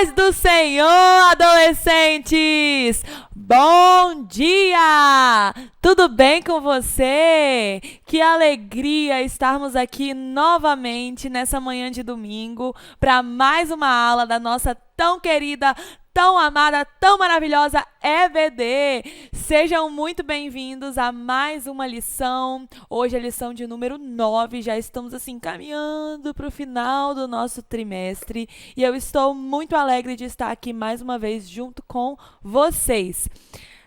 paz do Senhor, adolescentes! Bom dia! Tudo bem com você? Que alegria estarmos aqui novamente nessa manhã de domingo para mais uma aula da nossa tão querida, tão amada, tão maravilhosa EBD. Sejam muito bem-vindos a mais uma lição. Hoje é a lição de número 9. Já estamos assim caminhando para o final do nosso trimestre e eu estou muito alegre de estar aqui mais uma vez junto com vocês.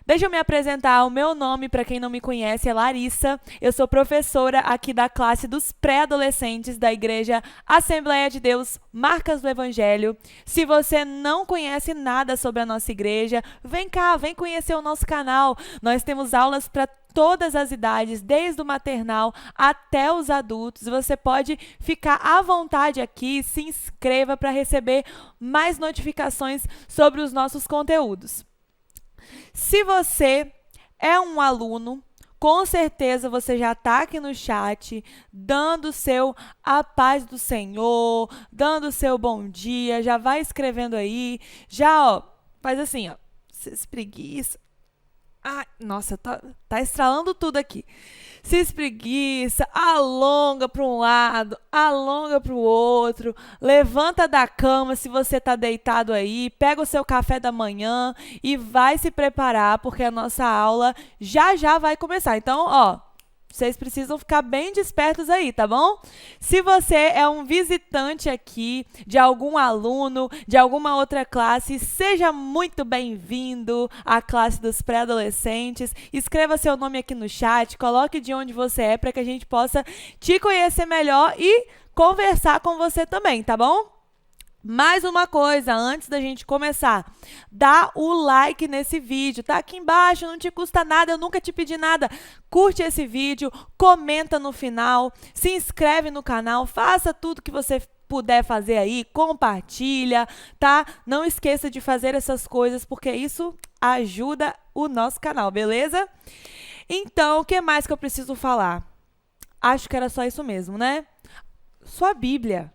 Deixa eu me apresentar. O meu nome, para quem não me conhece, é Larissa. Eu sou professora aqui da classe dos pré-adolescentes da Igreja Assembleia de Deus Marcas do Evangelho. Se você não conhece nada sobre a nossa igreja, vem cá, vem conhecer o nosso canal. Nós temos aulas para todas as idades, desde o maternal até os adultos. Você pode ficar à vontade aqui, se inscreva para receber mais notificações sobre os nossos conteúdos. Se você é um aluno, com certeza você já está aqui no chat, dando o seu a paz do Senhor, dando o seu bom dia, já vai escrevendo aí, já, ó, faz assim, ó, se espreguiça. Ai, nossa, tá estralando tudo aqui. Se espreguiça, alonga para um lado, alonga para o outro, levanta da cama se você está deitado aí, pega o seu café da manhã e vai se preparar, porque a nossa aula já vai começar. Então, ó, vocês precisam ficar bem despertos aí, tá bom? Se você é um visitante aqui de algum aluno, de alguma outra classe, seja muito bem-vindo à classe dos pré-adolescentes. Escreva seu nome aqui no chat, coloque de onde você é para que a gente possa te conhecer melhor e conversar com você também, tá bom? Mais uma coisa, antes da gente começar, dá o like nesse vídeo, tá aqui embaixo, não te custa nada, eu nunca te pedi nada. Curte esse vídeo, comenta no final, se inscreve no canal, faça tudo que você puder fazer aí, compartilha, tá? Não esqueça de fazer essas coisas, porque isso ajuda o nosso canal, beleza? Então, o que mais que eu preciso falar? Acho que era só isso mesmo, né? Sua Bíblia.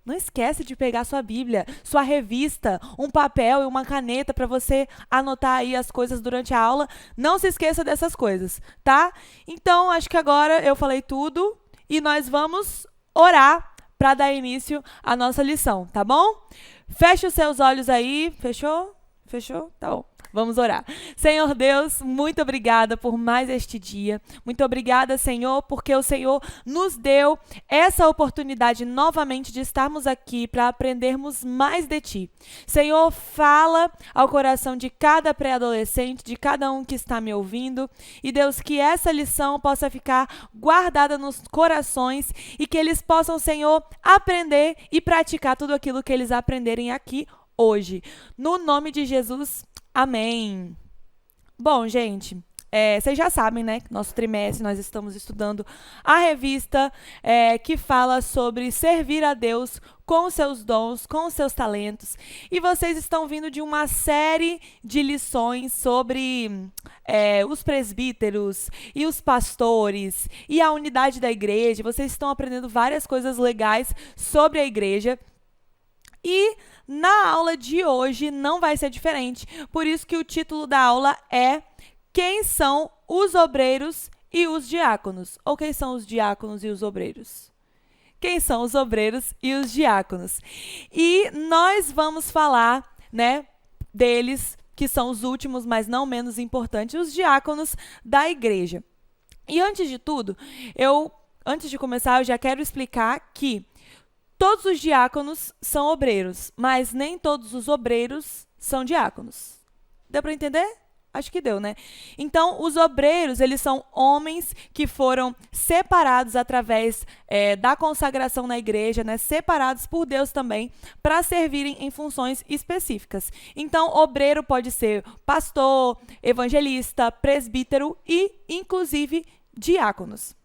Não esquece de pegar sua Bíblia, sua revista, um papel e uma caneta para você anotar aí as coisas durante a aula. Não se esqueça dessas coisas, tá? Então, acho que agora eu falei tudo e nós vamos orar para dar início à nossa lição, tá bom? Feche os seus olhos aí. Fechou? Fechou? Tá bom. Vamos orar. Senhor Deus, muito obrigada por mais este dia. Muito obrigada, Senhor, porque o Senhor nos deu essa oportunidade novamente de estarmos aqui para aprendermos mais de Ti. Senhor, fala ao coração de cada pré-adolescente, de cada um que está me ouvindo. E Deus, que essa lição possa ficar guardada nos corações e que eles possam, Senhor, aprender e praticar tudo aquilo que eles aprenderem aqui hoje. No nome de Jesus, amém. Bom, gente, vocês já sabem, né, que nosso trimestre nós estamos estudando a revista que fala sobre servir a Deus com os seus dons, com os seus talentos. E vocês estão vindo de uma série de lições sobre os presbíteros e os pastores e a unidade da igreja. Vocês estão aprendendo várias coisas legais sobre a igreja. E na aula de hoje não vai ser diferente, por isso que o título da aula é Quem são os obreiros e os diáconos? Ou quem são os diáconos e os obreiros? Quem são os obreiros e os diáconos? E nós vamos falar, né, deles, que são os últimos, mas não menos importantes, os diáconos da igreja. E antes de tudo, antes de começar, eu já quero explicar que todos os diáconos são obreiros, mas nem todos os obreiros são diáconos. Deu para entender? Acho que deu, né? Então, os obreiros, eles são homens que foram separados através da consagração na igreja, né? Separados por Deus também, para servirem em funções específicas. Então, obreiro pode ser pastor, evangelista, presbítero e, inclusive, diáconos.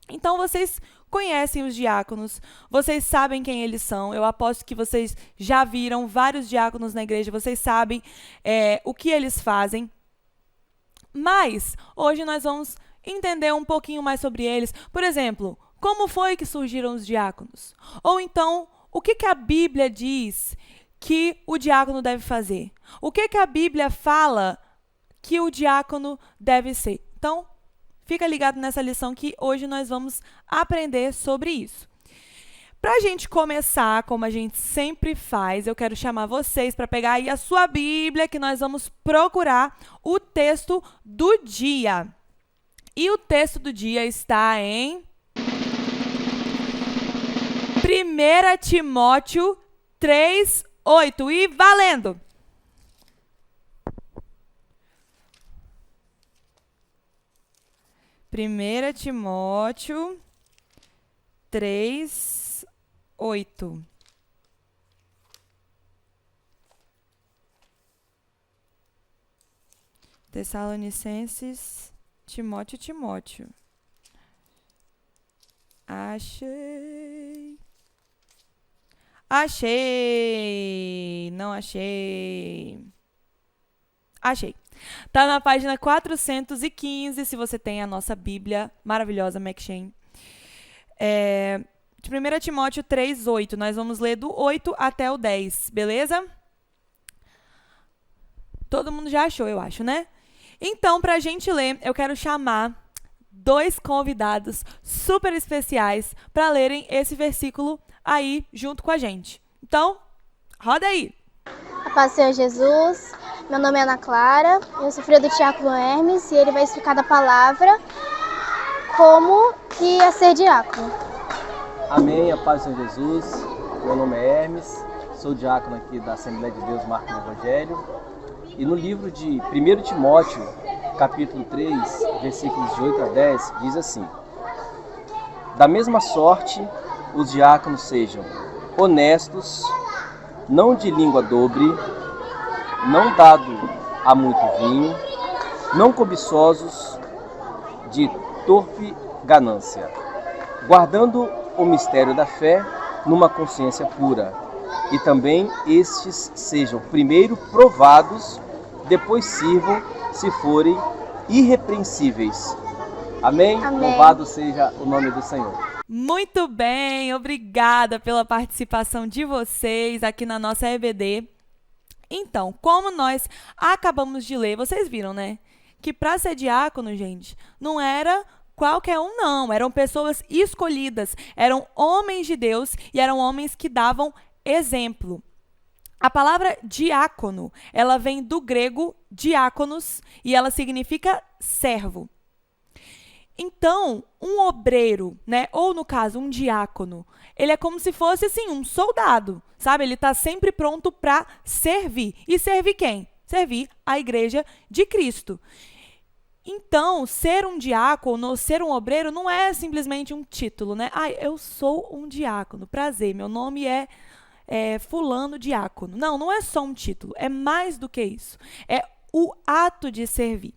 Então, vocês conhecem os diáconos, vocês sabem quem eles são. Eu aposto que vocês já viram vários diáconos na igreja, vocês sabem o que eles fazem. Mas hoje nós vamos entender um pouquinho mais sobre eles. Por exemplo, como foi que surgiram os diáconos? Ou então, o que a Bíblia diz que o diácono deve fazer? O que a Bíblia fala que o diácono deve ser? Então, fica ligado nessa lição que hoje nós vamos aprender sobre isso. Para a gente começar, como a gente sempre faz, eu quero chamar vocês para pegar aí a sua Bíblia, que nós vamos procurar o texto do dia. E o texto do dia está em 1 Timóteo 3:8. E valendo! Primeira Timóteo 3:8. Tessalonicenses, Timóteo. Achei! Não achei. Achei. Tá na página 415, se você tem a nossa Bíblia maravilhosa, McShane. De 1 Timóteo 3:8. Nós vamos ler do 8 até o 10, beleza? Todo mundo já achou, eu acho, né? Então, para a gente ler, eu quero chamar 2 convidados super especiais para lerem esse versículo aí junto com a gente. Então, roda aí! A paz do Senhor Jesus, meu nome é Ana Clara, eu sou filha do diácono Hermes e ele vai explicar da palavra como que é ser diácono. Amém, a paz do Senhor Jesus, meu nome é Hermes, sou diácono aqui da Assembleia de Deus Marco do Evangelho e no livro de 1 Timóteo, capítulo 3, versículos de 8 a 10, diz assim: Da mesma sorte, os diáconos sejam honestos, não de língua dobre, não dado a muito vinho, não cobiçosos de torpe ganância, guardando o mistério da fé numa consciência pura. E também estes sejam primeiro provados, depois sirvam, se forem irrepreensíveis. Amém? Amém. Louvado seja o nome do Senhor. Muito bem, obrigada pela participação de vocês aqui na nossa EBD. Então, como nós acabamos de ler, vocês viram, né? Que para ser diácono, gente, não era qualquer um, não. Eram pessoas escolhidas, eram homens de Deus e eram homens que davam exemplo. A palavra diácono, ela vem do grego diáconos e ela significa servo. Então, um obreiro, né, ou no caso, um diácono, ele é como se fosse, assim, um soldado, sabe? Ele está sempre pronto para servir. E servir quem? Servir a igreja de Cristo. Então, ser um diácono, ser um obreiro, não é simplesmente um título, né? Eu sou um diácono, prazer, meu nome é fulano diácono. Não, não é só um título, é mais do que isso. É o ato de servir.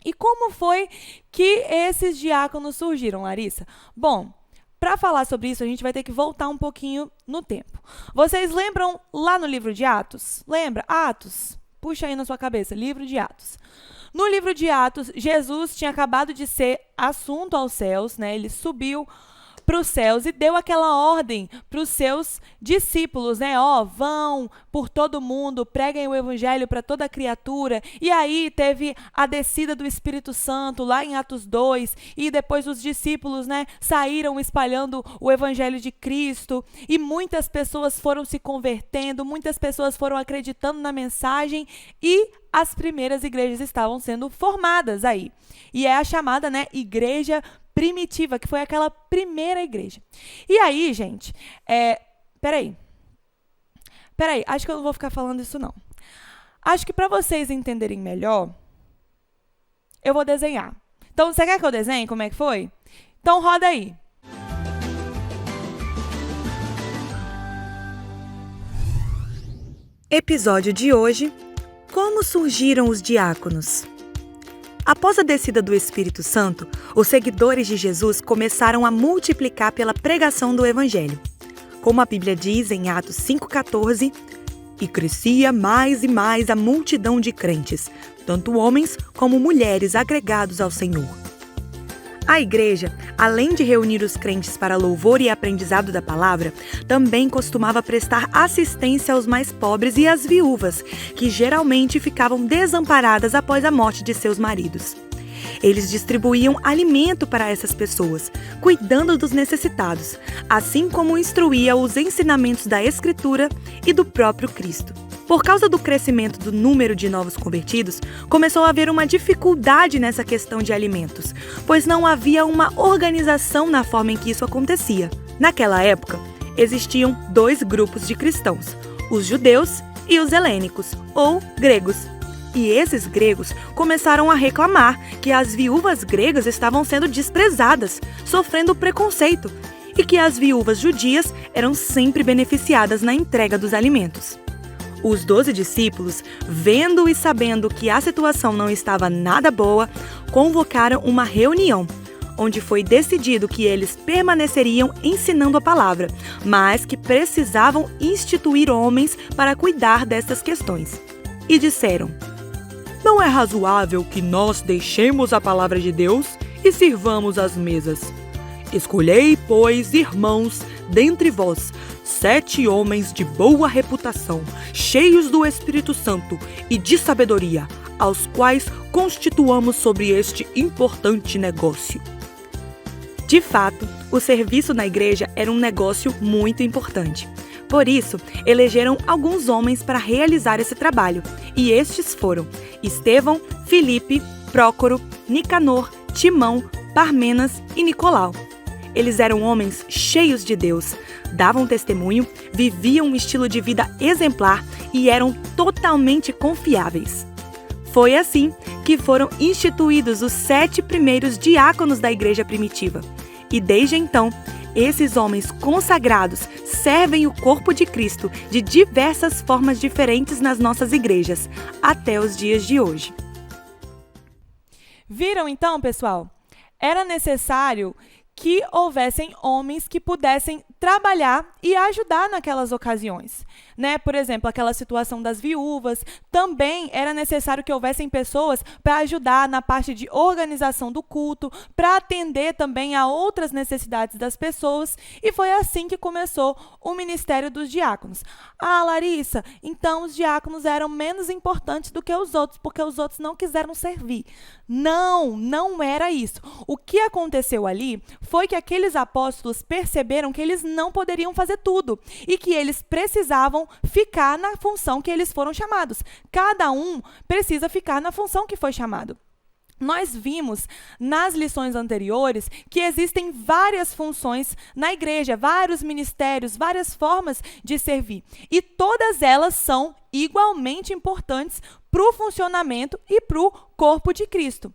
E como foi que esses diáconos surgiram, Larissa? Bom, para falar sobre isso, a gente vai ter que voltar um pouquinho no tempo. Vocês lembram lá no livro de Atos? Lembra? Atos. Puxa aí na sua cabeça, livro de Atos. No livro de Atos, Jesus tinha acabado de ser assunto aos céus, né? Ele subiu para os céus e deu aquela ordem para os seus discípulos, né? Vão por todo mundo, preguem o evangelho para toda criatura. E aí teve a descida do Espírito Santo lá em Atos 2 e depois os discípulos, né, saíram espalhando o evangelho de Cristo e muitas pessoas foram se convertendo, muitas pessoas foram acreditando na mensagem e as primeiras igrejas estavam sendo formadas aí. E é a chamada, né, igreja primitiva, que foi aquela primeira igreja. E aí, gente, peraí, acho que eu não vou ficar falando isso não. Acho que para vocês entenderem melhor, eu vou desenhar. Então, você quer que eu desenhe como é que foi? Então, roda aí. Episódio de hoje: como surgiram os diáconos? Após a descida do Espírito Santo, os seguidores de Jesus começaram a multiplicar pela pregação do Evangelho. Como a Bíblia diz em Atos 5,14, e crescia mais e mais a multidão de crentes, tanto homens como mulheres agregados ao Senhor. A igreja, além de reunir os crentes para louvor e aprendizado da palavra, também costumava prestar assistência aos mais pobres e às viúvas, que geralmente ficavam desamparadas após a morte de seus maridos. Eles distribuíam alimento para essas pessoas, cuidando dos necessitados, assim como instruía os ensinamentos da Escritura e do próprio Cristo. Por causa do crescimento do número de novos convertidos, começou a haver uma dificuldade nessa questão de alimentos, pois não havia uma organização na forma em que isso acontecia. Naquela época, existiam 2 grupos de cristãos, os judeus e os helênicos, ou gregos. E esses gregos começaram a reclamar que as viúvas gregas estavam sendo desprezadas, sofrendo preconceito, e que as viúvas judias eram sempre beneficiadas na entrega dos alimentos. Os 12 discípulos, vendo e sabendo que a situação não estava nada boa, convocaram uma reunião, onde foi decidido que eles permaneceriam ensinando a palavra, mas que precisavam instituir homens para cuidar dessas questões. E disseram: "Não é razoável que nós deixemos a palavra de Deus e sirvamos as mesas. Escolhei, pois, irmãos, dentre vós, 7 homens de boa reputação, cheios do Espírito Santo e de sabedoria, aos quais constituamos sobre este importante negócio." De fato, o serviço na igreja era um negócio muito importante. Por isso, elegeram alguns homens para realizar esse trabalho, e estes foram Estevão, Filipe, Prócoro, Nicanor, Timão, Parmenas e Nicolau. Eles eram homens cheios de Deus, davam testemunho, viviam um estilo de vida exemplar e eram totalmente confiáveis. Foi assim que foram instituídos os 7 primeiros diáconos da igreja primitiva. E desde então, esses homens consagrados servem o corpo de Cristo de diversas formas diferentes nas nossas igrejas, até os dias de hoje. Viram então, pessoal? Era necessário que houvessem homens que pudessem trabalhar e ajudar naquelas ocasiões, né? Por exemplo, aquela situação das viúvas, também era necessário que houvessem pessoas para ajudar na parte de organização do culto, para atender também a outras necessidades das pessoas, e foi assim que começou o ministério dos diáconos. Ah, Larissa, então os diáconos eram menos importantes do que os outros, porque os outros não quiseram servir. Não, não era isso. O que aconteceu ali foi que aqueles apóstolos perceberam que eles não poderiam fazer tudo e que eles precisavam ficar na função que eles foram chamados. Cada um precisa ficar na função que foi chamado. Nós vimos nas lições anteriores que existem várias funções na igreja, vários ministérios, várias formas de servir. E todas elas são igualmente importantes para o funcionamento e para o corpo de Cristo.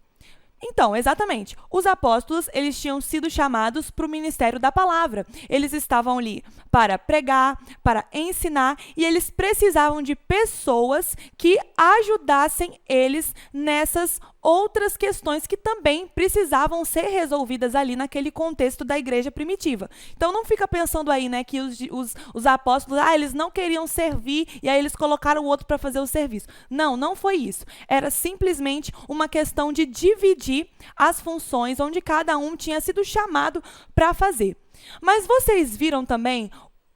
Então, exatamente, os apóstolos, eles tinham sido chamados para o ministério da palavra. Eles estavam ali para pregar, para ensinar, e eles precisavam de pessoas que ajudassem eles nessas outras questões que também precisavam ser resolvidas ali naquele contexto da igreja primitiva. Então, não fica pensando aí, né, que os apóstolos, eles não queriam servir e aí eles colocaram o outro para fazer o serviço. Não, não foi isso. Era simplesmente uma questão de dividir as funções onde cada um tinha sido chamado para fazer. Mas vocês viram também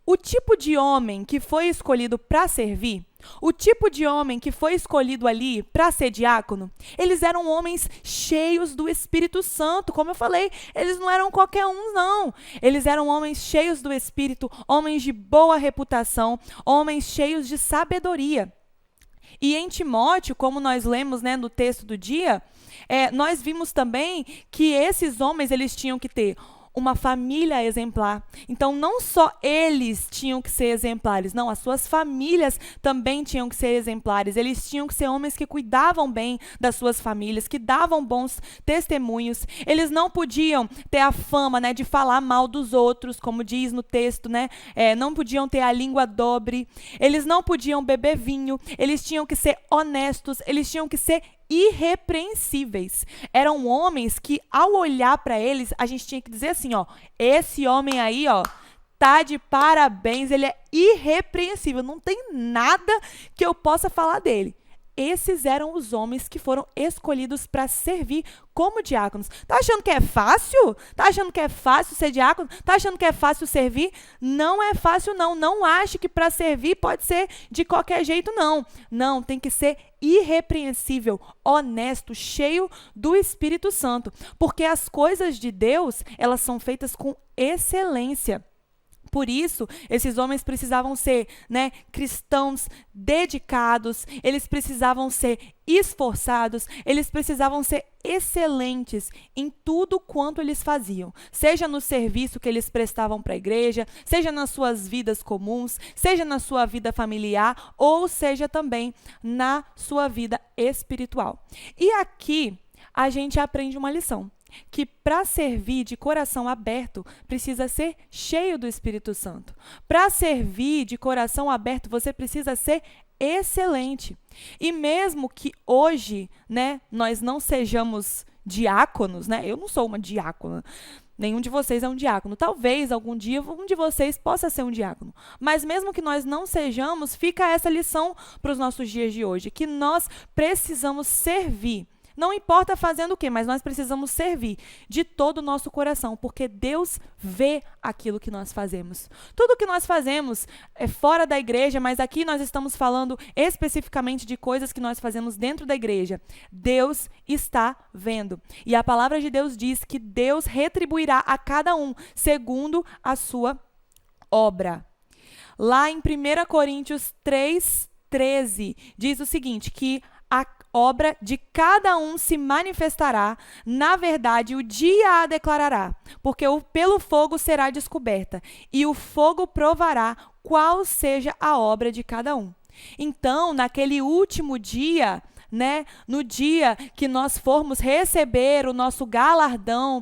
o tipo de homem que foi escolhido para servir? O tipo de homem que foi escolhido ali para ser diácono? Eles eram homens cheios do Espírito Santo, como eu falei, eles não eram qualquer um, não. Eles eram homens cheios do Espírito, homens de boa reputação, homens cheios de sabedoria. E em Timóteo, como nós lemos, né, no texto do dia, nós vimos também que esses homens, eles tinham que ter uma família exemplar. Então, não só eles tinham que ser exemplares, não, as suas famílias também tinham que ser exemplares. Eles tinham que ser homens que cuidavam bem das suas famílias, que davam bons testemunhos. Eles não podiam ter a fama, né, de falar mal dos outros, como diz no texto, né? Não podiam ter a língua dobre. Eles não podiam beber vinho. Eles tinham que ser honestos. Eles tinham que ser irrepreensíveis. Eram homens que, ao olhar para eles, a gente tinha que dizer assim, ó, esse homem aí, ó, tá de parabéns, ele é irrepreensível, não tem nada que eu possa falar dele. esses eram os homens que foram escolhidos para servir como diáconos. Tá achando que é fácil? Tá achando que é fácil ser diácono? Tá achando que é fácil servir? Não é fácil, não. Não ache que para servir pode ser de qualquer jeito, não. Não, tem que ser irrepreensível, honesto, cheio do Espírito Santo. Porque as coisas de Deus, elas são feitas com excelência. Por isso, esses homens precisavam ser, cristãos dedicados, eles precisavam ser esforçados, eles precisavam ser excelentes em tudo quanto eles faziam. Seja no serviço que eles prestavam para a igreja, seja nas suas vidas comuns, seja na sua vida familiar, ou seja também na sua vida espiritual. E aqui a gente aprende uma lição. Que para servir de coração aberto, precisa ser cheio do Espírito Santo. Para servir de coração aberto, você precisa ser excelente. E mesmo que hoje, nós não sejamos diáconos, eu não sou uma diácona, nenhum de vocês é um diácono. Talvez algum dia um de vocês possa ser um diácono. Mas mesmo que nós não sejamos, fica essa lição para os nossos dias de hoje, que nós precisamos servir. Não importa fazendo o quê, mas nós precisamos servir de todo o nosso coração, porque Deus vê aquilo que nós fazemos. Tudo que nós fazemos é fora da igreja, mas aqui nós estamos falando especificamente de coisas que nós fazemos dentro da igreja. Deus está vendo. E a palavra de Deus diz que Deus retribuirá a cada um segundo a sua obra. Lá em 1 Coríntios 3:13, diz o seguinte, que a obra de cada um se manifestará, na verdade o dia a declarará, porque pelo fogo será descoberta, e o fogo provará qual seja a obra de cada um. Então, naquele último dia, no dia que nós formos receber o nosso galardão,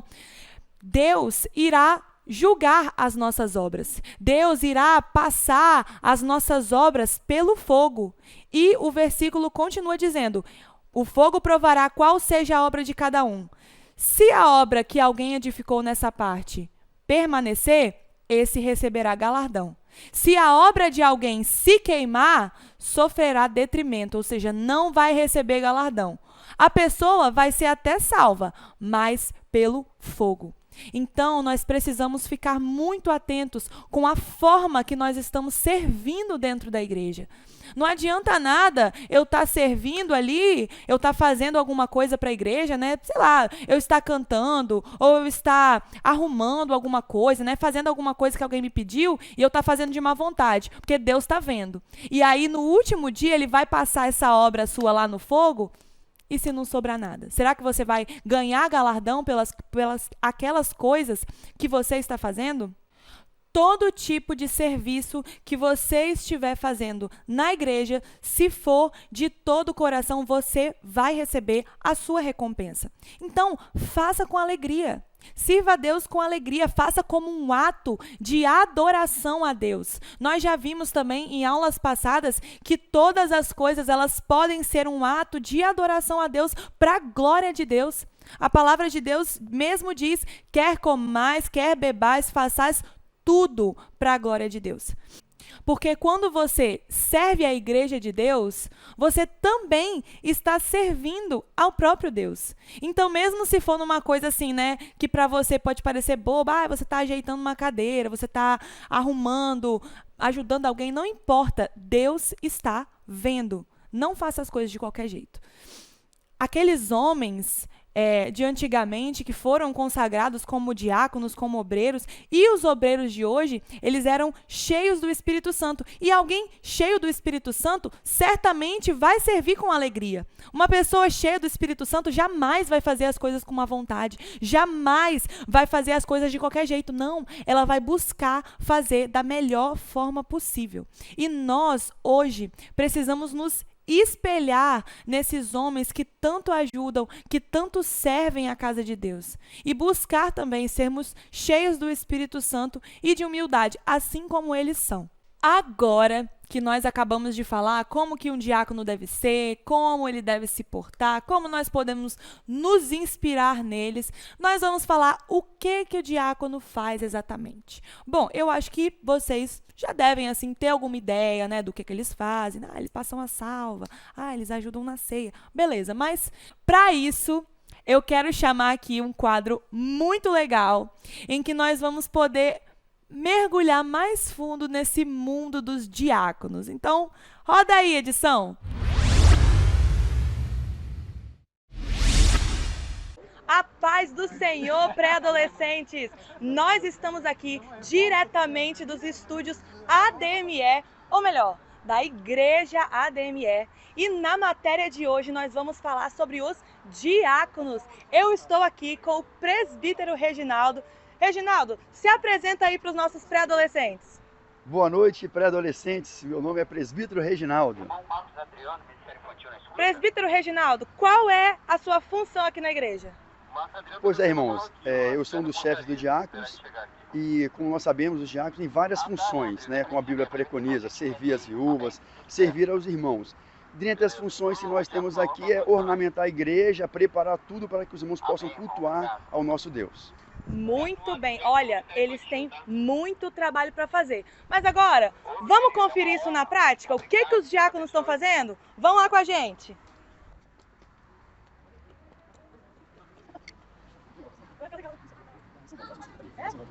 Deus irá julgar as nossas obras. Deus irá passar as nossas obras pelo fogo. E o versículo continua dizendo, o fogo provará qual seja a obra de cada um. Se a obra que alguém edificou nessa parte permanecer, esse receberá galardão. Se a obra de alguém se queimar, sofrerá detrimento, ou seja, não vai receber galardão. A pessoa vai ser até salva, mas pelo fogo. Então, nós precisamos ficar muito atentos com a forma que nós estamos servindo dentro da igreja. Não adianta nada eu estar servindo ali, eu estar fazendo alguma coisa para a igreja, sei lá, eu estar cantando, ou eu estar arrumando alguma coisa, fazendo alguma coisa que alguém me pediu, e eu estar fazendo de má vontade, porque Deus está vendo. E aí, no último dia, Ele vai passar essa obra sua lá no fogo, e se não sobrar nada? Será que você vai ganhar galardão pelas aquelas coisas que você está fazendo? Todo tipo de serviço que você estiver fazendo na igreja, se for de todo o coração, você vai receber a sua recompensa. Então, faça com alegria. Sirva a Deus com alegria, faça como um ato de adoração a Deus. Nós já vimos também em aulas passadas que todas as coisas elas podem ser um ato de adoração a Deus para a glória de Deus. A palavra de Deus mesmo diz, quer comais, quer bebais, façais tudo para a glória de Deus. Porque quando você serve a igreja de Deus, você também está servindo ao próprio Deus. Então, mesmo se for numa coisa assim, que para você pode parecer boba, você está ajeitando uma cadeira, você está arrumando, ajudando alguém, não importa, Deus está vendo. Não faça as coisas de qualquer jeito. Aqueles homens de antigamente, que foram consagrados como diáconos, como obreiros, e os obreiros de hoje, eles eram cheios do Espírito Santo. E alguém cheio do Espírito Santo certamente vai servir com alegria. Uma pessoa cheia do Espírito Santo jamais vai fazer as coisas com má vontade, jamais vai fazer as coisas de qualquer jeito. Não, ela vai buscar fazer da melhor forma possível. E nós, hoje, precisamos nos espelhar nesses homens que tanto ajudam, que tanto servem a casa de Deus. E buscar também sermos cheios do Espírito Santo e de humildade, assim como eles são. Agora que nós acabamos de falar, como que um diácono deve ser, como ele deve se portar, como nós podemos nos inspirar neles, nós vamos falar o que o diácono faz exatamente. Bom, eu acho que vocês já devem assim ter alguma ideia, né, do que eles fazem. Eles passam a salva, eles ajudam na ceia. Beleza, mas para isso eu quero chamar aqui um quadro muito legal em que nós vamos poder mergulhar mais fundo nesse mundo dos diáconos. Então, roda aí, edição. A paz do Senhor, pré-adolescentes! Nós estamos aqui diretamente dos estúdios ADME, ou melhor, da Igreja ADME. E na matéria de hoje nós vamos falar sobre os diáconos. Eu estou aqui com o presbítero Reginaldo. Reginaldo, se apresenta aí para os nossos pré-adolescentes. Boa noite, pré-adolescentes. Meu nome é presbítero Reginaldo. Presbítero Reginaldo, qual é a sua função aqui na igreja? Pois é, irmãos, eu sou um dos chefes dos diáconos e, como nós sabemos, os diáconos têm várias funções, né? Como a Bíblia preconiza, servir as viúvas, servir aos irmãos. Dentre as funções que nós temos aqui é ornamentar a igreja, preparar tudo para que os irmãos possam cultuar ao nosso Deus. Muito bem, olha, eles têm muito trabalho para fazer. Mas agora, vamos conferir isso na prática? O que os diáconos estão fazendo? Vão lá com a gente.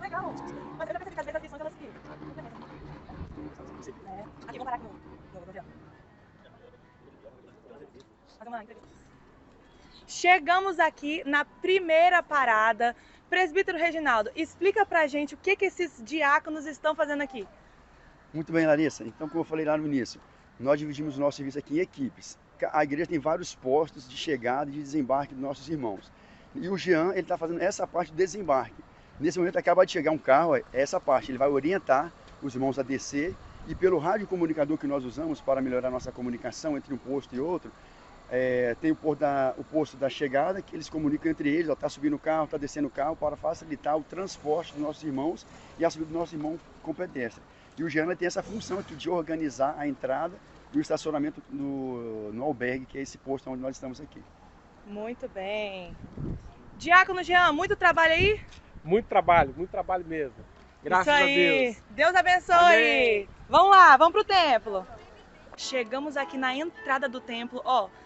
Legal, mas eu já percebi que às vezes as lições elas se... Aqui, vamos parar aqui no avião. Fazer uma entrevista. Chegamos aqui na primeira parada. Presbítero Reginaldo, explica pra gente o que esses diáconos estão fazendo aqui. Muito bem, Larissa. Então, como eu falei lá no início, nós dividimos o nosso serviço aqui em equipes. A igreja tem vários postos de chegada e de desembarque dos nossos irmãos. E o Jean, ele está fazendo essa parte do desembarque. Nesse momento acaba de chegar um carro, essa parte, ele vai orientar os irmãos a descer e pelo rádio comunicador que nós usamos para melhorar a nossa comunicação entre um posto e outro, tem o posto da chegada, que eles comunicam entre eles, está subindo o carro, está descendo o carro, para facilitar o transporte dos nossos irmãos e a subida do nosso irmão com pedestre. E o Jean tem essa função aqui de organizar a entrada e o estacionamento no albergue, que é esse posto onde nós estamos aqui. Muito bem. Diácono Jean, muito trabalho aí? Muito trabalho mesmo. Graças Isso aí. a Deus. Deus abençoe. Amém. Vamos lá, vamos pro templo. Chegamos aqui na entrada do templo,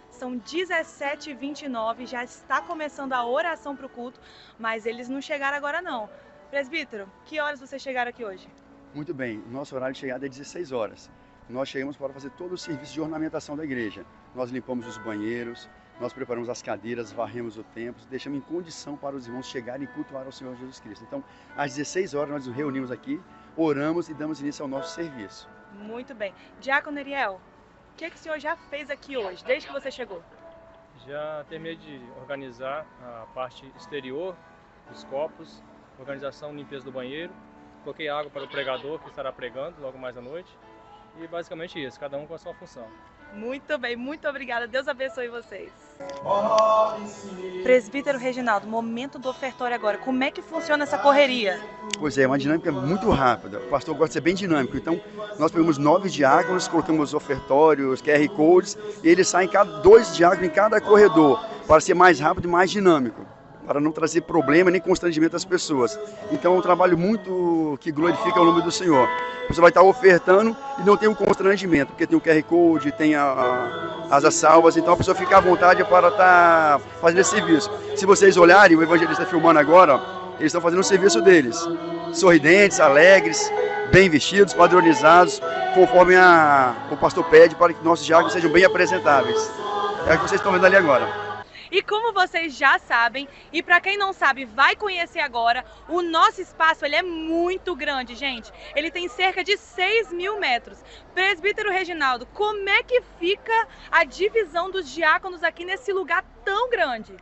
são 17h29, já está começando a oração para o culto, mas eles não chegaram agora não. Presbítero, que horas vocês chegaram aqui hoje? Muito bem, nosso horário de chegada é 16 horas. Nós chegamos para fazer todo o serviço de ornamentação da igreja. Nós limpamos os banheiros, nós preparamos as cadeiras, varremos o templo, deixamos em condição para os irmãos chegarem e cultuar ao Senhor Jesus Cristo. Então, às 16 horas nós nos reunimos aqui, oramos e damos início ao nosso serviço. Muito bem. Diácono Ariel, o que o senhor já fez aqui hoje, desde que você chegou? Já terminei de organizar a parte exterior dos copos, organização, limpeza do banheiro, coloquei água para o pregador que estará pregando logo mais à noite e basicamente isso, cada um com a sua função. Muito bem, muito obrigada. Deus abençoe vocês. Presbítero Reginaldo, momento do ofertório agora. Como é que funciona essa correria? Pois é, uma dinâmica muito rápida. O pastor gosta de ser bem dinâmico. Então, nós pegamos 9 diáconos, colocamos ofertórios, QR Codes, e eles saem 2 diáconos em cada corredor, para ser mais rápido e mais dinâmico, para não trazer problema nem constrangimento às pessoas. Então, é um trabalho muito que glorifica o nome do Senhor. Você vai estar ofertando e não tem um constrangimento, porque tem o QR Code, tem as salvas, então a pessoa fica à vontade para estar fazendo esse serviço. Se vocês olharem, o evangelista está filmando agora, eles estão fazendo o serviço deles. Sorridentes, alegres, bem vestidos, padronizados, conforme o pastor pede, para que nossos diáconos sejam bem apresentáveis. É o que vocês estão vendo ali agora. E como vocês já sabem, e para quem não sabe, vai conhecer agora, o nosso espaço ele é muito grande, gente. Ele tem cerca de 6.000 metros. Presbítero Reginaldo, como é que fica a divisão dos diáconos aqui nesse lugar tão grande?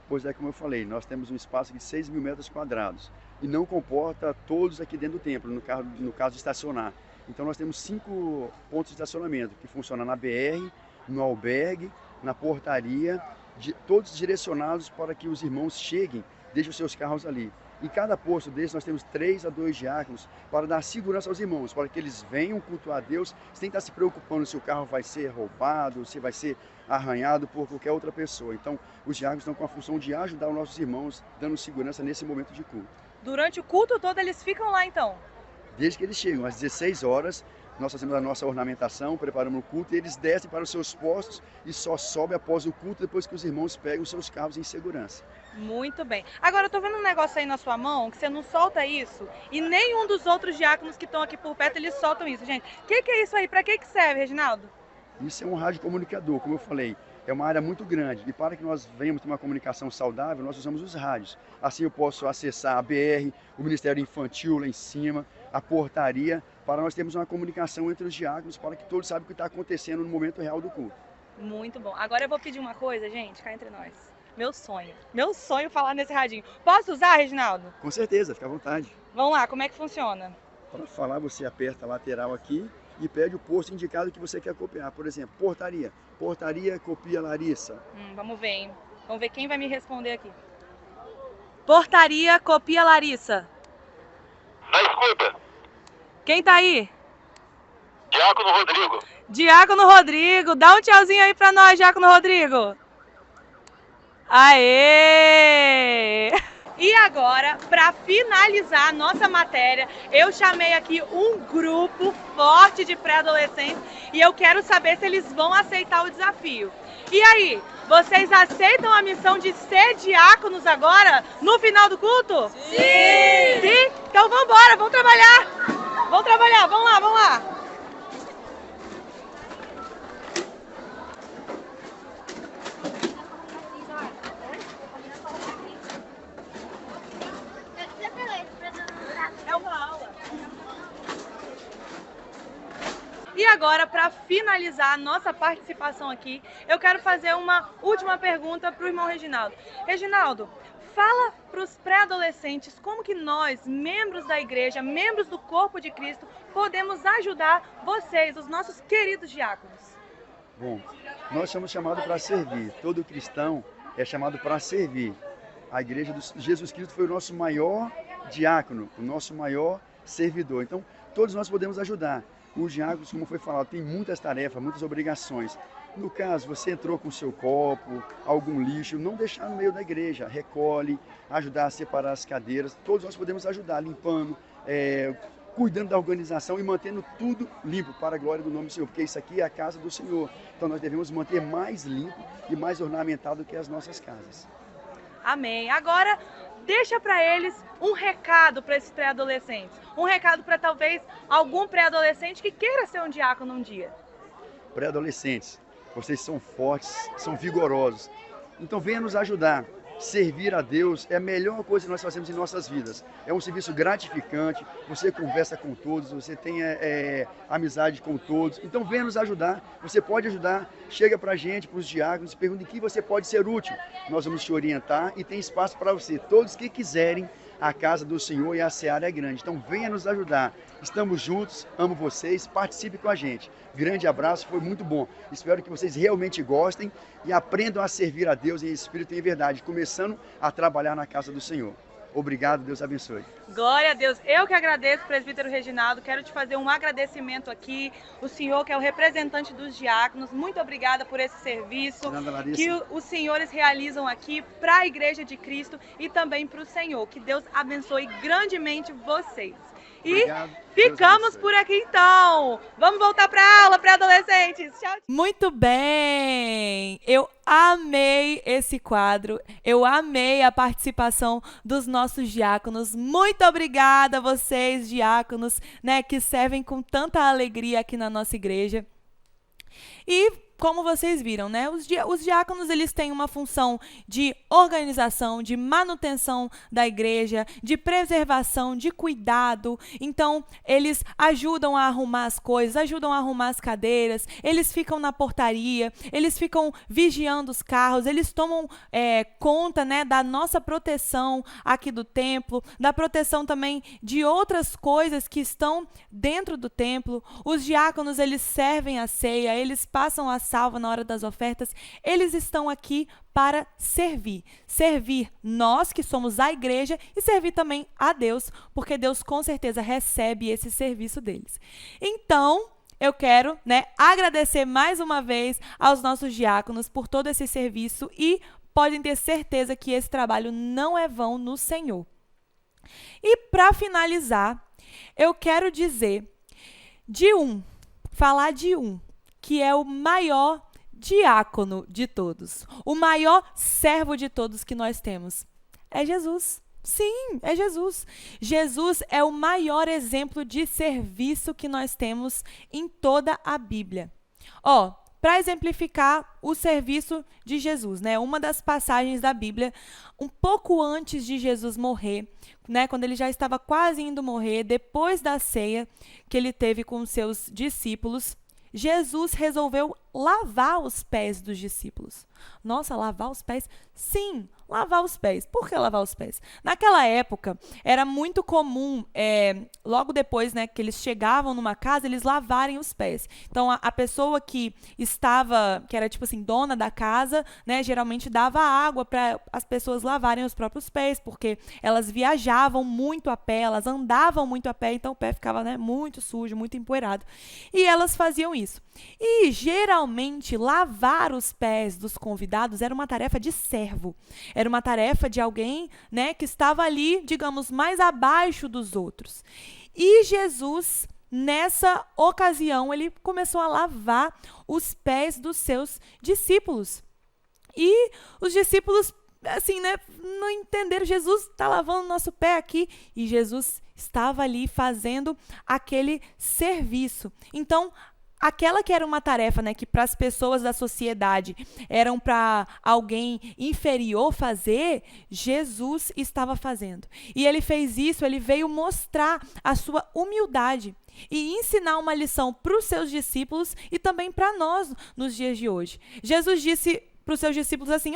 Pois é, como eu falei, nós temos um espaço de 6.000 metros quadrados e não comporta todos aqui dentro do templo, no caso de estacionar. Então nós temos 5 pontos de estacionamento que funcionam na BR, no albergue, na portaria, todos direcionados para que os irmãos cheguem deixem os seus carros ali. Em cada posto desse nós temos 3 a 2 diáconos para dar segurança aos irmãos, para que eles venham cultuar a Deus sem estar se preocupando se o carro vai ser roubado, se vai ser arranhado por qualquer outra pessoa. Então, os diáconos estão com a função de ajudar os nossos irmãos, dando segurança nesse momento de culto. Durante o culto todo eles ficam lá então? Desde que eles chegam, às 16 horas, nós fazemos a nossa ornamentação, preparamos o culto e eles descem para os seus postos e só sobem após o culto, depois que os irmãos pegam os seus carros em segurança. Muito bem. Agora eu tô vendo um negócio aí na sua mão, que você não solta isso, e nenhum dos outros diáconos que estão aqui por perto, eles soltam isso, gente. O que é isso aí? Para que serve, Reginaldo? Isso é um rádio comunicador, como eu falei. É uma área muito grande e para que nós venhamos ter uma comunicação saudável, nós usamos os rádios. Assim eu posso acessar a BR, o Ministério Infantil lá em cima, a portaria, para nós termos uma comunicação entre os diáconos, para que todos saibam o que está acontecendo no momento real do culto. Muito bom. Agora eu vou pedir uma coisa, gente, cá entre nós. Meu sonho falar nesse radinho. Posso usar, Reginaldo? Com certeza, fica à vontade. Vamos lá, como é que funciona? Para falar, você aperta a lateral aqui e pede o posto indicado que você quer copiar. Por exemplo, portaria. Portaria, copia Larissa. Vamos ver, hein? Vamos ver quem vai me responder aqui. Portaria, copia Larissa. Na escuta. Quem tá aí? Diácono Rodrigo. Diácono Rodrigo. Dá um tchauzinho aí pra nós, Diácono Rodrigo. Aê! E agora, para finalizar a nossa matéria, eu chamei aqui um grupo forte de pré-adolescentes e eu quero saber se eles vão aceitar o desafio. E aí, vocês aceitam a missão de ser diáconos agora, no final do culto? Sim! Sim? Então vamos embora, vamos trabalhar! Vamos trabalhar, vamos lá, vamos lá! E agora, para finalizar a nossa participação aqui, eu quero fazer uma última pergunta para o irmão Reginaldo. Reginaldo, fala para os pré-adolescentes como que nós, membros da igreja, membros do corpo de Cristo, podemos ajudar vocês, os nossos queridos diáconos. Bom, nós somos chamados para servir. Todo cristão é chamado para servir. A igreja de Jesus Cristo foi o nosso maior diácono, o nosso maior servidor. Então, todos nós podemos ajudar. Os diáconos, como foi falado, têm muitas tarefas, muitas obrigações. No caso, você entrou com o seu copo, algum lixo, não deixar no meio da igreja, recolhe, ajudar a separar as cadeiras. Todos nós podemos ajudar, limpando, cuidando da organização e mantendo tudo limpo para a glória do nome do Senhor, porque isso aqui é a casa do Senhor. Então nós devemos manter mais limpo e mais ornamentado que as nossas casas. Amém. Agora, deixa para eles um recado para esses pré-adolescentes. Um recado para talvez algum pré-adolescente que queira ser um diácono um dia. Pré-adolescentes, vocês são fortes, são vigorosos. Então venha nos ajudar. Servir a Deus é a melhor coisa que nós fazemos em nossas vidas. É um serviço gratificante, você conversa com todos, você tem amizade com todos. Então venha nos ajudar, você pode ajudar, chega pra gente, para os diáconos, pergunta em que você pode ser útil. Nós vamos te orientar e tem espaço para você. Todos que quiserem, a casa do Senhor e a seara é grande. Então venha nos ajudar. Estamos juntos, amo vocês, participe com a gente. Grande abraço, foi muito bom. Espero que vocês realmente gostem e aprendam a servir a Deus em espírito e em verdade, começando a trabalhar na casa do Senhor. Obrigado, Deus abençoe. Glória a Deus. Eu que agradeço, presbítero Reginaldo. Quero te fazer um agradecimento aqui. O senhor, que é o representante dos diáconos, muito obrigada por esse serviço que os senhores realizam aqui para a Igreja de Cristo e também para o Senhor. Que Deus abençoe grandemente vocês. Obrigado. E ficamos por aqui então. Vamos voltar para a aula, pré-adolescentes. Tchau. Muito bem. Eu amei esse quadro. Eu amei a participação dos nossos diáconos. Muito obrigada a vocês, diáconos, né, que servem com tanta alegria aqui na nossa igreja. E como vocês viram, né, os diáconos, eles têm uma função de organização, de manutenção da igreja, de preservação, de cuidado. Então, eles ajudam a arrumar as coisas, ajudam a arrumar as cadeiras, eles ficam na portaria, eles ficam vigiando os carros, eles tomam conta, né, da nossa proteção aqui do templo, da proteção também de outras coisas que estão dentro do templo. Os diáconos, eles servem a ceia, eles passam a salva, na hora das ofertas, eles estão aqui para servir. Servir nós que somos a igreja e servir também a Deus, porque Deus com certeza recebe esse serviço deles. Então, eu quero, agradecer mais uma vez aos nossos diáconos por todo esse serviço e podem ter certeza que esse trabalho não é vão no Senhor. E para finalizar, eu quero dizer falar de um, que é o maior diácono de todos, o maior servo de todos que nós temos. É Jesus. Sim, é Jesus. Jesus é o maior exemplo de serviço que nós temos em toda a Bíblia. Para exemplificar o serviço de Jesus, uma das passagens da Bíblia, um pouco antes de Jesus morrer, quando ele já estava quase indo morrer, depois da ceia que ele teve com os seus discípulos, Jesus resolveu lavar os pés dos discípulos. Nossa, lavar os pés? Sim, lavar os pés. Por que lavar os pés? Naquela época, era muito comum, logo depois que eles chegavam numa casa, eles lavarem os pés. Então, a pessoa que era tipo assim, dona da casa, geralmente dava água para as pessoas lavarem os próprios pés, porque elas viajavam muito a pé, elas andavam muito a pé, então o pé ficava muito sujo, muito empoeirado. E elas faziam isso. E, geralmente, lavar os pés dos convidados era uma tarefa de servo. Era uma tarefa de alguém, que estava ali, digamos, mais abaixo dos outros. E Jesus, nessa ocasião, ele começou a lavar os pés dos seus discípulos. E os discípulos, assim, não entenderam. Jesus está lavando o nosso pé aqui. E Jesus estava ali fazendo aquele serviço. Então, aquela que era uma tarefa, que para as pessoas da sociedade eram para alguém inferior fazer, Jesus estava fazendo. E ele fez isso, ele veio mostrar a sua humildade e ensinar uma lição para os seus discípulos e também para nós nos dias de hoje. Jesus disse para os seus discípulos assim,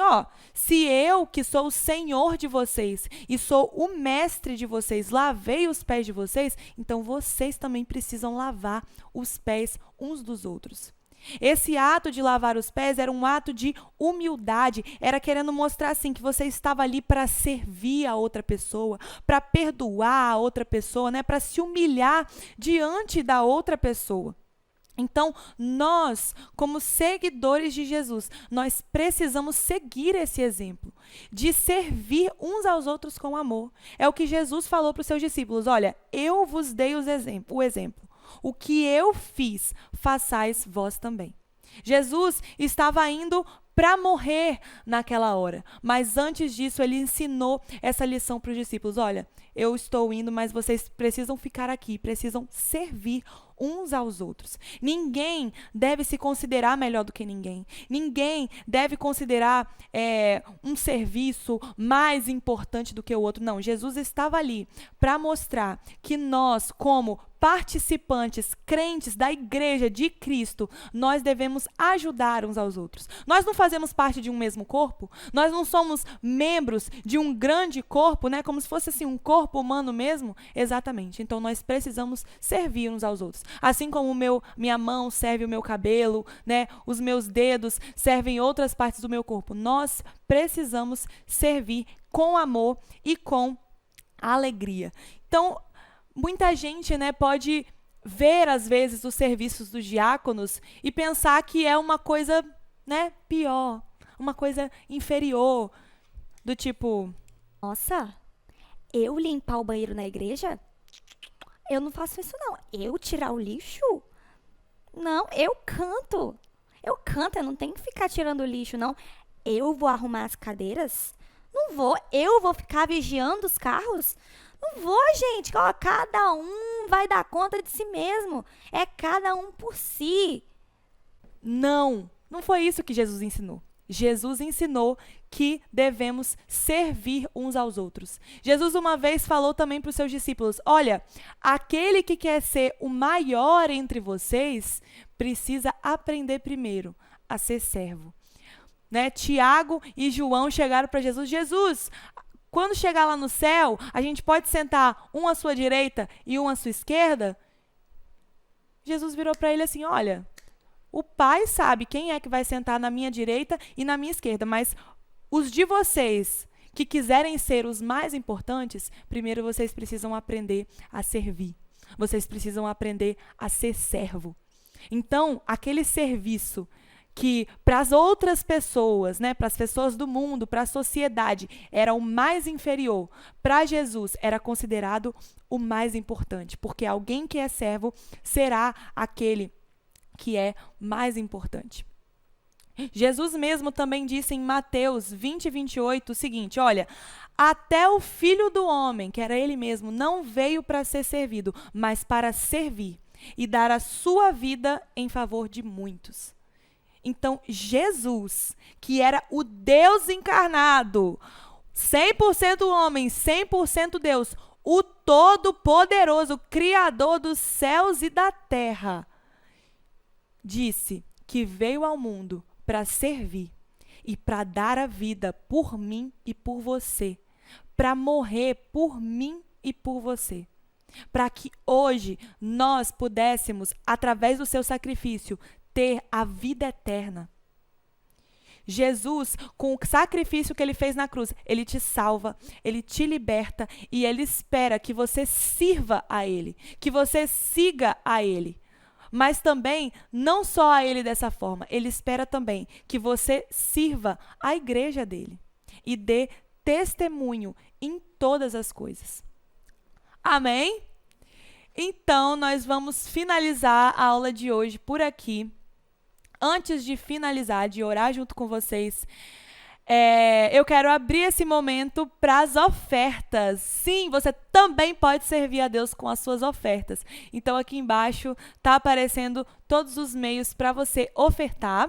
se eu, que sou o Senhor de vocês e sou o mestre de vocês, lavei os pés de vocês, então vocês também precisam lavar os pés uns dos outros. Esse ato de lavar os pés era um ato de humildade, era querendo mostrar assim que você estava ali para servir a outra pessoa, para perdoar a outra pessoa, para se humilhar diante da outra pessoa. Então, nós, como seguidores de Jesus, nós precisamos seguir esse exemplo de servir uns aos outros com amor. É o que Jesus falou para os seus discípulos. Olha, eu vos dei o exemplo. O que eu fiz, façais vós também. Jesus estava indo para morrer naquela hora, mas antes disso ele ensinou essa lição para os discípulos. Olha, eu estou indo, mas vocês precisam ficar aqui, precisam servir uns aos outros. Ninguém deve se considerar melhor do que ninguém. Ninguém deve considerar um serviço mais importante do que o outro. Não, Jesus estava ali para mostrar que nós, como participantes, crentes da igreja de Cristo, nós devemos ajudar uns aos outros. Nós não fazemos parte de um mesmo corpo, nós não somos membros de um grande corpo, como se fosse assim um corpo humano mesmo. Exatamente. Então nós precisamos servir uns aos outros. Assim como minha mão serve o meu cabelo, os meus dedos servem outras partes do meu corpo. Nós precisamos servir com amor e com alegria. Então, muita gente, pode ver, às vezes, os serviços dos diáconos e pensar que é uma coisa, pior, uma coisa inferior, do tipo... Nossa, eu limpar o banheiro na igreja? Eu não faço isso, não. Eu tirar o lixo? Não, eu canto, eu não tenho que ficar tirando o lixo, não. Eu vou arrumar as cadeiras? Não vou. Eu vou ficar vigiando os carros? Não vou, gente. Cada um vai dar conta de si mesmo. É cada um por si. Não foi isso que Jesus ensinou. Jesus ensinou que devemos servir uns aos outros. Jesus uma vez falou também para os seus discípulos, olha, aquele que quer ser o maior entre vocês precisa aprender primeiro a ser servo. Tiago e João chegaram para Jesus, Jesus, quando chegar lá no céu, a gente pode sentar um à sua direita e um à sua esquerda? Jesus virou para ele assim, olha, O Pai sabe quem é que vai sentar na minha direita e na minha esquerda, mas os de vocês que quiserem ser os mais importantes, primeiro vocês precisam aprender a servir. Vocês precisam aprender a ser servo. Então, aquele serviço que para as outras pessoas, né, para as pessoas do mundo, para a sociedade, era o mais inferior, para Jesus era considerado o mais importante, porque alguém que é servo será aquele que é mais importante. Jesus mesmo também disse em Mateus 20, 28 o seguinte, olha, até o Filho do Homem, que era ele mesmo, não veio para ser servido, mas para servir e dar a sua vida em favor de muitos. Então, Jesus, que era o Deus encarnado, 100% homem, 100% Deus, o Todo-Poderoso, Criador dos céus e da terra, disse que veio ao mundo para servir e para dar a vida por mim e por você, para morrer por mim e por você, para que hoje nós pudéssemos, através do seu sacrifício, ter a vida eterna. Jesus, com o sacrifício que ele fez na cruz, ele te salva, ele te liberta e ele espera que você sirva a ele, que você siga a ele. Mas também, não só a ele dessa forma, ele espera também que você sirva a igreja dele e dê testemunho em todas as coisas. Amém? Então, nós vamos finalizar a aula de hoje por aqui. Antes de finalizar, de orar junto com vocês, eu quero abrir esse momento para as ofertas. Sim, você também pode servir a Deus com as suas ofertas. Então, aqui embaixo está aparecendo todos os meios para você ofertar.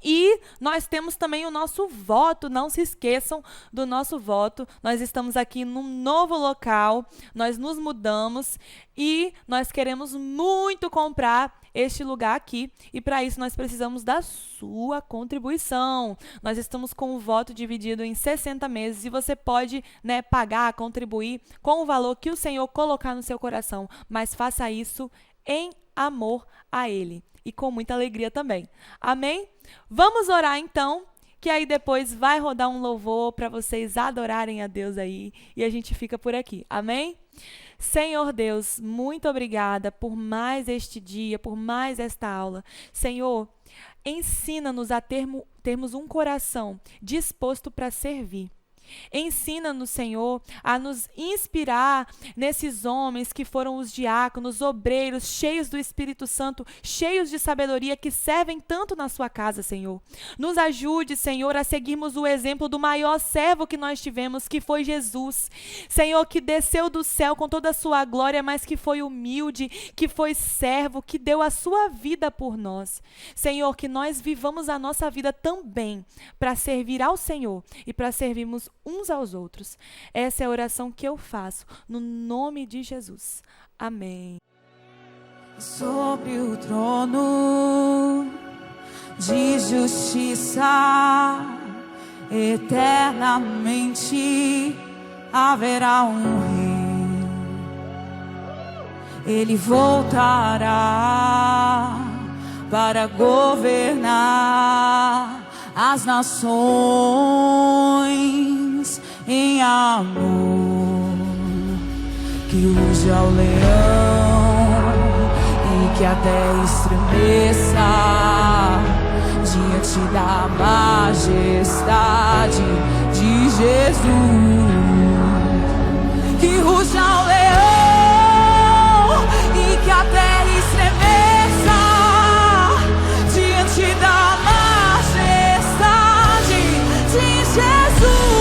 E nós temos também o nosso voto, não se esqueçam do nosso voto. Nós estamos aqui num novo local, nós nos mudamos e nós queremos muito comprar este lugar aqui e para isso nós precisamos da sua contribuição. Nós estamos com o voto dividido em 60 meses e você pode, pagar, contribuir com o valor que o Senhor colocar no seu coração, mas faça isso em amor a Ele e com muita alegria também. Amém? Vamos orar então, que aí depois vai rodar um louvor para vocês adorarem a Deus aí e a gente fica por aqui. Amém? Senhor Deus, muito obrigada por mais este dia, por mais esta aula. Senhor, ensina-nos a termos um coração disposto para servir. Ensina-nos, Senhor, a nos inspirar nesses homens que foram os diáconos, obreiros, cheios do Espírito Santo, cheios de sabedoria, que servem tanto na sua casa, Senhor. Nos ajude, Senhor, a seguirmos o exemplo do maior servo que nós tivemos, que foi Jesus. Senhor, que desceu do céu com toda a sua glória, mas que foi humilde, que foi servo, que deu a sua vida por nós. Senhor, que nós vivamos a nossa vida também para servir ao Senhor e para servirmos uns aos outros. Essa é a oração que eu faço, no nome de Jesus. Amém. Sobre o trono de justiça, eternamente haverá um rei. Ele voltará para governar as nações em amor, que ruge ao leão e que a terra estremeça diante da majestade de Jesus, que ruge ao leão e que a terra estremeça diante da majestade de Jesus.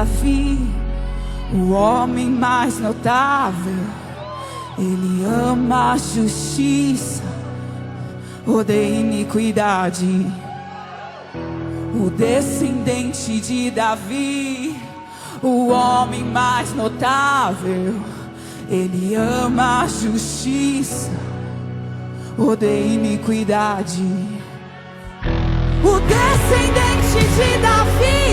Davi, o homem mais notável. Ele ama a justiça, odeia iniquidade. O descendente de Davi, o homem mais notável. Ele ama a justiça, odeia iniquidade. O descendente de Davi,